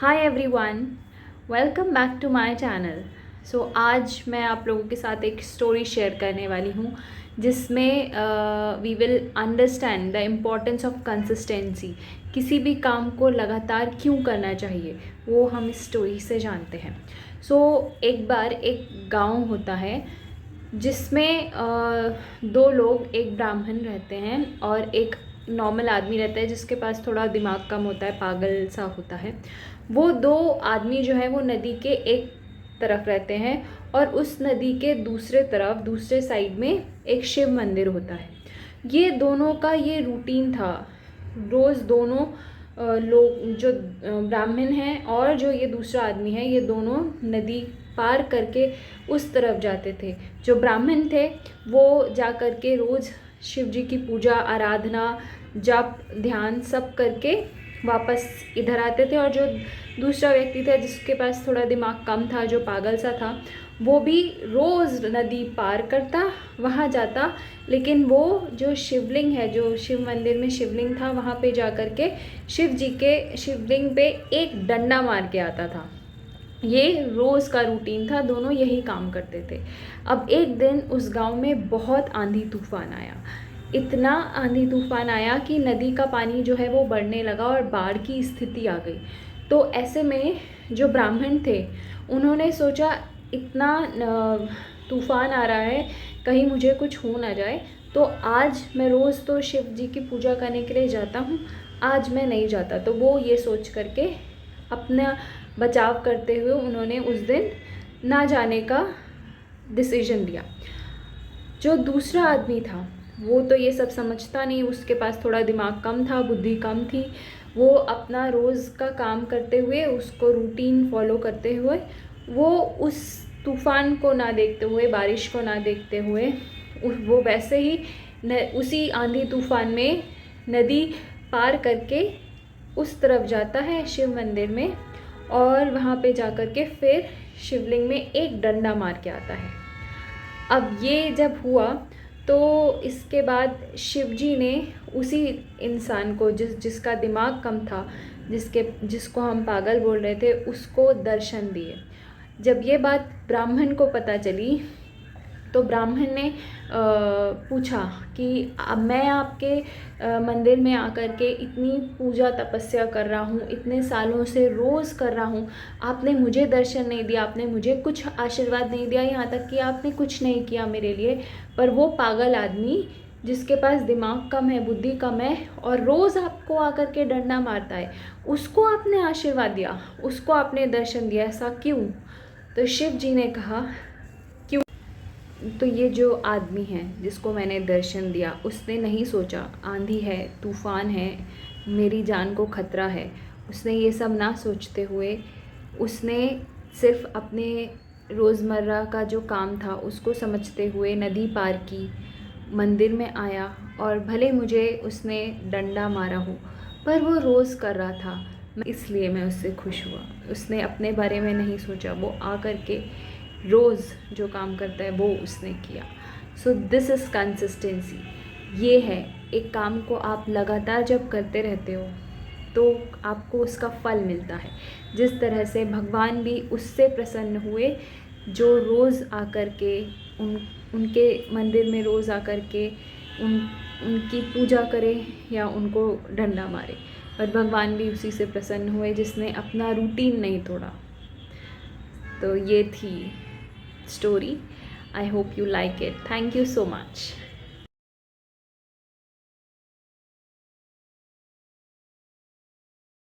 Hi everyone, welcome back to my channel. So आज मैं आप लोगों के साथ एक स्टोरी शेयर करने वाली हूँ जिसमें we will understand the importance of consistency. किसी भी काम को लगातार क्यों करना चाहिए वो हम इस स्टोरी से जानते हैं। एक बार एक गांव होता है जिसमें दो लोग, एक ब्राह्मण रहते हैं और एक नॉर्मल आदमी रहता है जिसके पास थोड़ा दिमाग कम होता है, पागल सा होता है। वो दो आदमी जो है वो नदी के एक तरफ रहते हैं और उस नदी के दूसरे तरफ, दूसरे साइड में एक शिव मंदिर होता है। ये दोनों का ये रूटीन था। रोज़ दोनों लोग, जो ब्राह्मण हैं और जो ये दूसरा आदमी है, ये दोनों नदी पार करके उस तरफ जाते थे। जो ब्राह्मण थे वो जा कर के रोज़ शिव जी की पूजा, आराधना, जप, ध्यान सब करके वापस इधर आते थे। और जो दूसरा व्यक्ति था जिसके पास थोड़ा दिमाग कम था, जो पागल सा था, वो भी रोज़ नदी पार करता, वहाँ जाता, लेकिन वो जो शिवलिंग है, जो शिव मंदिर में शिवलिंग था, वहाँ पे जा कर के शिव जी के शिवलिंग पे एक डंडा मार के आता था। ये रोज़ का रूटीन था, दोनों यही काम करते थे। अब एक दिन उस गांव में बहुत आंधी तूफान आया। इतना आंधी तूफान आया कि नदी का पानी जो है वो बढ़ने लगा और बाढ़ की स्थिति आ गई। तो ऐसे में जो ब्राह्मण थे उन्होंने सोचा, इतना तूफान आ रहा है, कहीं मुझे कुछ हो ना जाए, तो आज मैं रोज़ तो शिव जी की पूजा करने के लिए जाता हूँ, आज मैं नहीं जाता। तो वो ये सोच करके अपना बचाव करते हुए उन्होंने उस दिन ना जाने का डिसीजन लिया। जो दूसरा आदमी था वो तो ये सब समझता नहीं, उसके पास थोड़ा दिमाग कम था, बुद्धि कम थी। वो अपना रोज़ का काम करते हुए, उसको रूटीन फॉलो करते हुए, वो उस तूफ़ान को ना देखते हुए, बारिश को ना देखते हुए, वो वैसे ही उसी आंधी तूफ़ान में नदी पार करके उस तरफ जाता है शिव मंदिर में, और वहाँ पे जाकर के फिर शिवलिंग में एक डंडा मार के आता है। अब ये जब हुआ तो इसके बाद शिव जी ने उसी इंसान को, जिसका दिमाग कम था, जिसको हम पागल बोल रहे थे, उसको दर्शन दिए। जब ये बात ब्राह्मण को पता चली तो ब्राह्मण ने पूछा कि मैं आपके मंदिर में आकर के इतनी पूजा तपस्या कर रहा हूँ, इतने सालों से रोज़ कर रहा हूँ, आपने मुझे दर्शन नहीं दिया, आपने मुझे कुछ आशीर्वाद नहीं दिया, यहाँ तक कि आपने कुछ नहीं किया मेरे लिए। पर वो पागल आदमी जिसके पास दिमाग कम है, बुद्धि कम है, और रोज़ आपको आकर के डंडा मारता है, उसको आपने आशीर्वाद दिया, उसको आपने दर्शन दिया, ऐसा क्यों? तो शिव जी ने कहा, तो ये जो आदमी है जिसको मैंने दर्शन दिया, उसने नहीं सोचा आंधी है, तूफ़ान है, मेरी जान को खतरा है। उसने ये सब ना सोचते हुए, उसने सिर्फ अपने रोज़मर्रा का जो काम था उसको समझते हुए नदी पार की, मंदिर में आया, और भले मुझे उसने डंडा मारा हो, पर वो रोज़ कर रहा था, इसलिए मैं उससे खुश हुआ। उसने अपने बारे में नहीं सोचा, वो आ कर के रोज़ जो काम करता है वो उसने किया। So this is consistency. ये है, एक काम को आप लगातार जब करते रहते हो तो आपको उसका फल मिलता है। जिस तरह से भगवान भी उससे प्रसन्न हुए जो रोज़ आकर के उनके मंदिर में रोज़ आकर के उनकी पूजा करे या उनको डंडा मारे, और भगवान भी उसी से प्रसन्न हुए जिसने अपना रूटीन नहीं तोड़ा। तो ये थी story. I hope you like it. Thank you so much.